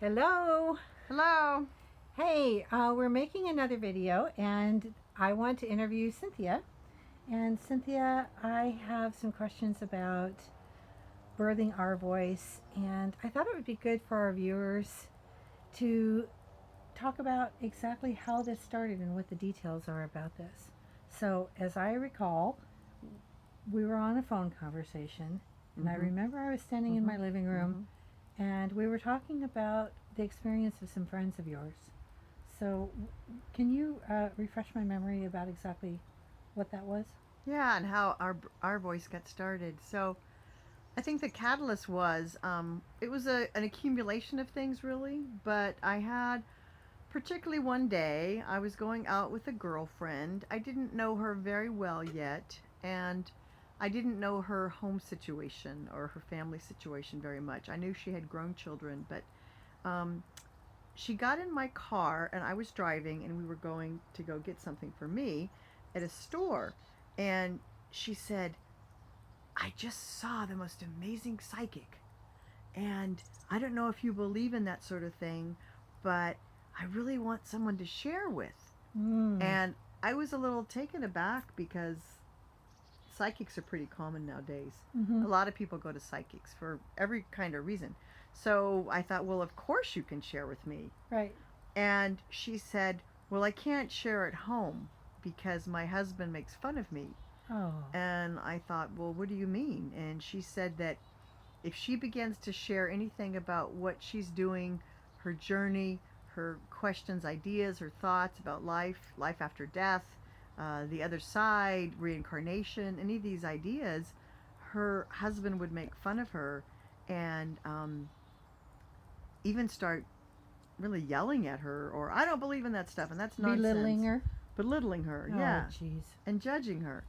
Hello. Hello. Hey, we're making another video and I want to interview Cynthia. And Cynthia, I have some questions about birthing our voice, and I thought it would be good for our viewers to talk about exactly how this started and what the details are about this. So, as I recall, we were on a phone conversation, and I remember I was standing in my living room and we were talking about the experience of some friends of yours. So, can you refresh my memory about exactly what that was? Yeah, and how our voice got started. So I think the catalyst was it was an accumulation of things really, but I had particularly one day I was going out with a girlfriend. I didn't know her very well yet, and I didn't know her home situation or her family situation very much. I knew she had grown children, but um, she got in my car and I was driving and we were going to go get something for me at a store. And she said, I just saw the most amazing psychic. And I don't know if you believe in that sort of thing, but I really want someone to share with. And I was a little taken aback because psychics are pretty common nowadays. A lot of people go to psychics for every kind of reason. So I thought, well, of course you can share with me. Right. And she said, well, I can't share at home because my husband makes fun of me. Oh. And I thought, well, what do you mean? And she said that if she begins to share anything about what she's doing, her journey, her questions, ideas, her thoughts about life after death, the other side, reincarnation, any of these ideas, her husband would make fun of her and even start really yelling at her, or I don't believe in that stuff, and that's nonsense. Belittling her? Belittling her, Oh, yeah. jeez. And judging her.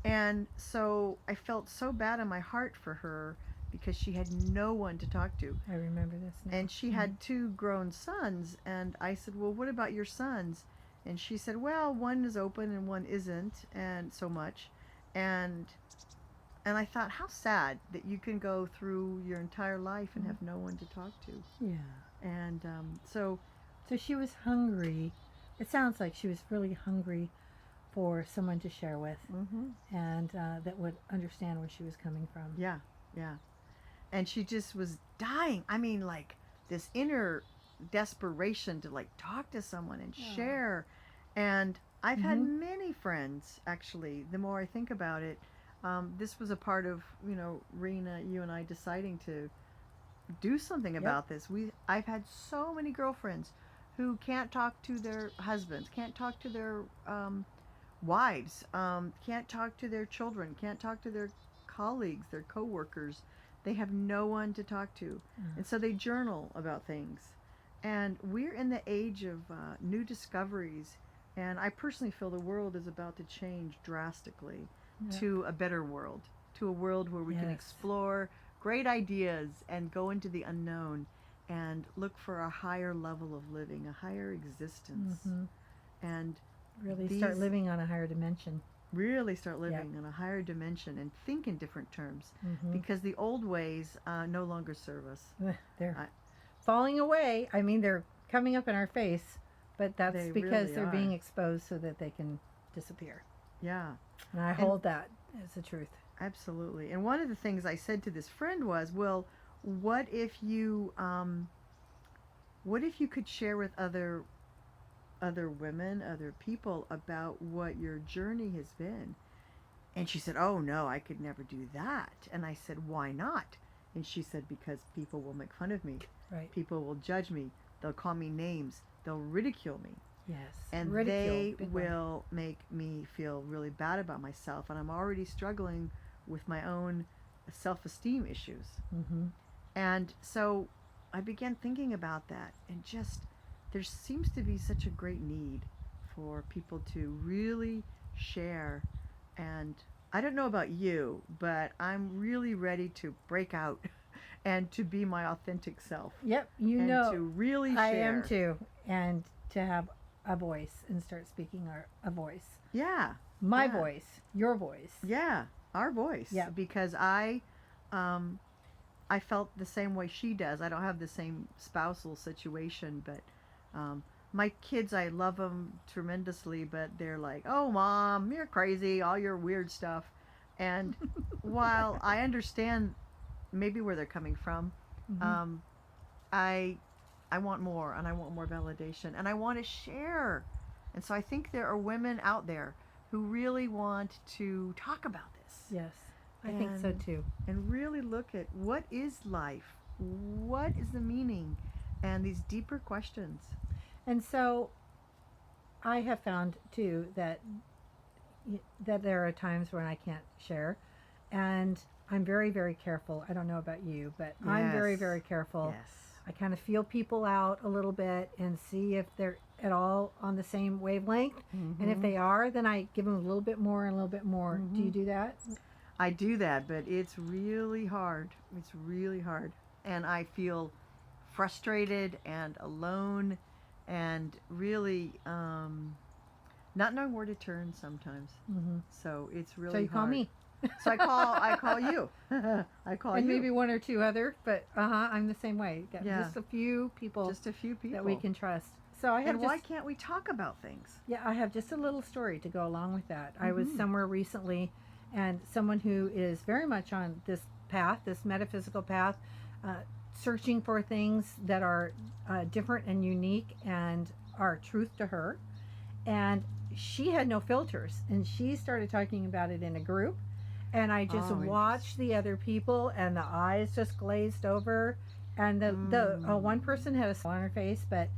And so I felt so bad in my heart for her because she had no one to talk to. I remember this now. And she had two grown sons, and I said, well, what about your sons? And she said, well, one is open and one isn't, and so much. And I thought, how sad that you can go through your entire life and have no one to talk to. Yeah. And so she was hungry. It sounds like she was really hungry for someone to share with, and that would understand where she was coming from. Yeah, yeah. And she just was dying. I mean, like this inner desperation to like talk to someone and share. And I've had many friends, actually, the more I think about it. This was a part of, Rena, you and I deciding to do something about this. I've had so many girlfriends who can't talk to their husbands, can't talk to their wives, can't talk to their children, can't talk to their colleagues, their coworkers. They have no one to talk to. And so they journal about things. And we're in the age of new discoveries. And I personally feel the world is about to change drastically to a better world, to a world where we can explore great ideas and go into the unknown and look for a higher level of living, a higher existence. And really start living on a higher dimension. Really start living on a higher dimension and think in different terms, because the old ways no longer serve us. They're falling away. I mean, they're coming up in our face, but that's because they're being exposed so that they can disappear. Yeah. And I hold that as the truth. Absolutely. And one of the things I said to this friend was, well, what if you could share with other women, other people about what your journey has been? And she said, oh no, I could never do that. And I said, why not? And she said, because people will make fun of me. Right. People will judge me. They'll call me names. They'll ridicule me. Yes. And they will make me feel really bad about myself. And I'm already struggling with my own self-esteem issues. And so I began thinking about that, and just there seems to be such a great need for people to really share. And I don't know about you, but I'm really ready to break out and to be my authentic self. Yep, and to really share. I am too, and to have a voice and start speaking a voice. Yeah. My voice, your voice. Yeah, our voice. Yeah. Because I I felt the same way she does. I don't have the same spousal situation, but my kids, I love them tremendously, but they're like, "Oh, mom, you're crazy, all your weird stuff." And while I understand maybe where they're coming from, Mm-hmm. um, I I want more, and I want more validation, and I want to share. And so I think there are women out there who really want to talk about this Yes, I think so and too. really look at what is life, what is the meaning, and these deeper questions. And so I have found too that there are times when I can't share, and I'm very, very careful. I don't know about you, but I'm very, Yes. very careful. Yes. I kind of feel people out a little bit and see if they're at all on the same wavelength. And if Mm-hmm. they are, then I give them a little bit more and a little bit more. Do Mm-hmm. you do that? I do that, but it's really hard. It's really hard. And I feel frustrated and alone and really not knowing where to turn sometimes. Mm-hmm. So it's So really you call hard. me. So I call you. I call And you. maybe one or two other, but I'm the same way. Got Yeah. just a few people Just a few people. that we can trust. So I have And why just can't we talk about things? yeah, I have just a little story to go along with that. I was Mm-hmm. somewhere recently, and someone who is very much on this path, this metaphysical path, uh, searching for things that are different and unique and are truth to her. And she had no filters, and she started talking about it in a group. And I just Oh, watched the other people, and the eyes just glazed over. And the one Mm. person had a smile on her face, but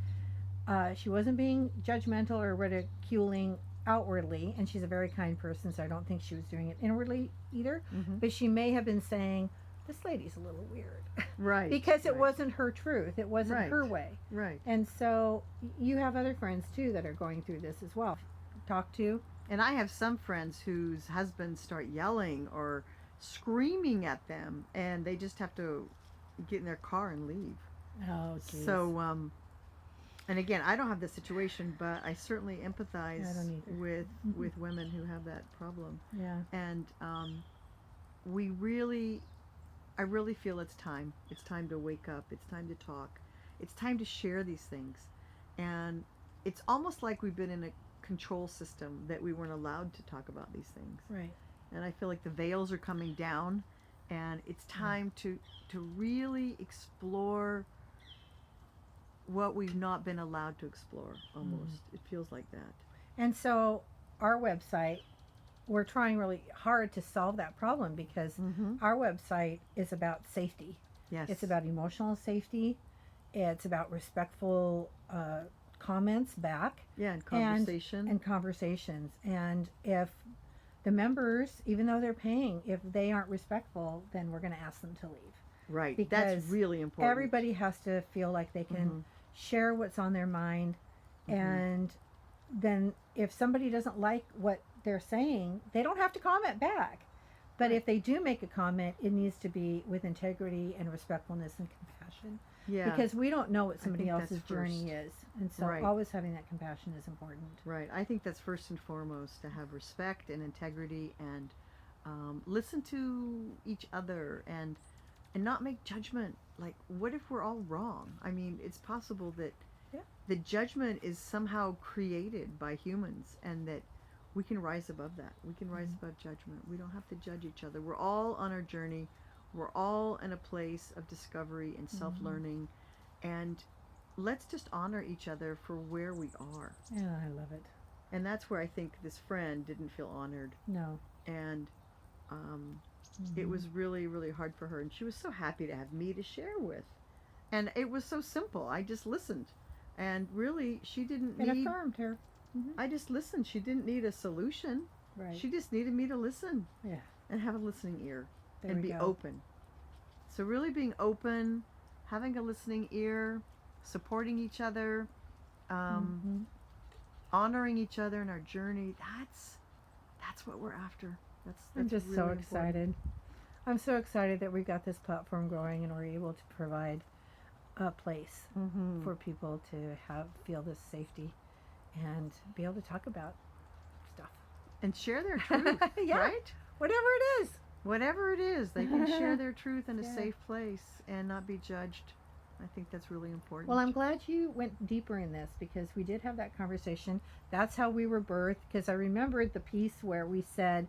she wasn't being judgmental or ridiculing outwardly, and she's a very kind person, so I don't think she was doing it inwardly either. Mm-hmm. But she may have been saying, "This lady's a little weird," Right. because it right. wasn't her truth, it wasn't Right. her way. Right. And so you have other friends too that are going through this as well. Talk to. And I have some friends whose husbands start yelling or screaming at them, and they just have to get in their car and leave. Oh, geez. So, and again, I don't have this situation, but I certainly empathize I don't either. with Mhm. with women who have that problem. Yeah. And we really, I really feel it's time. It's time to wake up. It's time to talk. It's time to share these things. And it's almost like we've been in a control system that we weren't allowed to talk about these things. Right. And I feel like the veils are coming down, and it's time to really explore what we've not been allowed to explore. Almost, it feels like that. And so our website, we're trying really hard to solve that problem because Mm-hmm. our website is about safety. Yes. It's about emotional safety. It's about respectful comments back yeah, and conversation. and conversations. And if the members, even though they're paying, if they aren't respectful, then we're going to ask them to leave. right. because That's really important. Everybody has to feel like they can Mhm. share what's on their mind. Mhm. And then if somebody doesn't like what they're saying, they don't have to comment back. But Right. if they do make a comment, it needs to be with integrity and respectfulness and compassion. Yeah. Because we don't know what somebody think that's else's journey first. is. And so Right. always having that compassion is important. Right. I think that's first and foremost, to have respect and integrity, and listen to each other, and not make judgment. Like, what if we're all wrong? I mean, it's possible that Yeah. the judgment is somehow created by humans, and that we can rise above that. We can rise above judgment. We don't have to judge each other. We're all on our journey. We're all in a place of discovery and self-learning, and let's just honor each other for where we are. Yeah, I love it. And that's where I think this friend didn't feel honored, No. and it was really, really hard for her. And she was so happy to have me to share with, and it was so simple. I just listened, and really, she didn't It need. affirmed her. I just listened. She didn't need a solution. Right. She just needed me to listen. Yeah. And have a listening ear, There and we be go. open. So really being open, having a listening ear, supporting each other, honoring each other in our journey. That's what we're after. That's I'm just really so important. excited. I'm so excited that we've got this platform going and we're able to provide a place Mm-hmm. for people to feel this safety and be able to talk about stuff. And share their truth, Yeah. right? Whatever it is. whatever it is, they can share their truth in a Yeah. safe place and not be judged. I think that's really important. Well, I'm glad you went deeper in this because we did have that conversation. That's how we were birthed, because I remembered the piece where we said,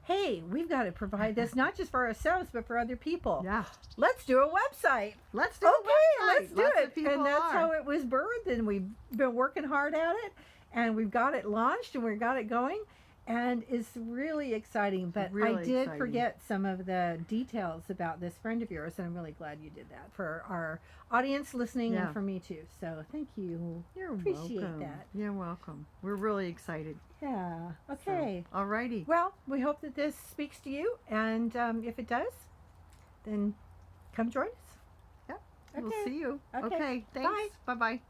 hey, we've got to provide this not just for ourselves, but for other people. Yeah. Let's do a website. Let's do Okay, a website. let's do Lots it. of people And that's are. how it was birthed, and we've been working hard at it, and we've got it launched, and we've got it going, and it's really exciting. But I Really did exciting. forget some of the details about this friend of yours, and I'm really glad you did that for our audience listening Yeah. and for me too. So thank you. You're Appreciate welcome. that. You're welcome. We're really excited. Yeah. Okay. So, alrighty. Well, we hope that this speaks to you, and if it does, then come join us. Yep. Okay. We'll see you. Okay. Okay. Thanks. Bye bye.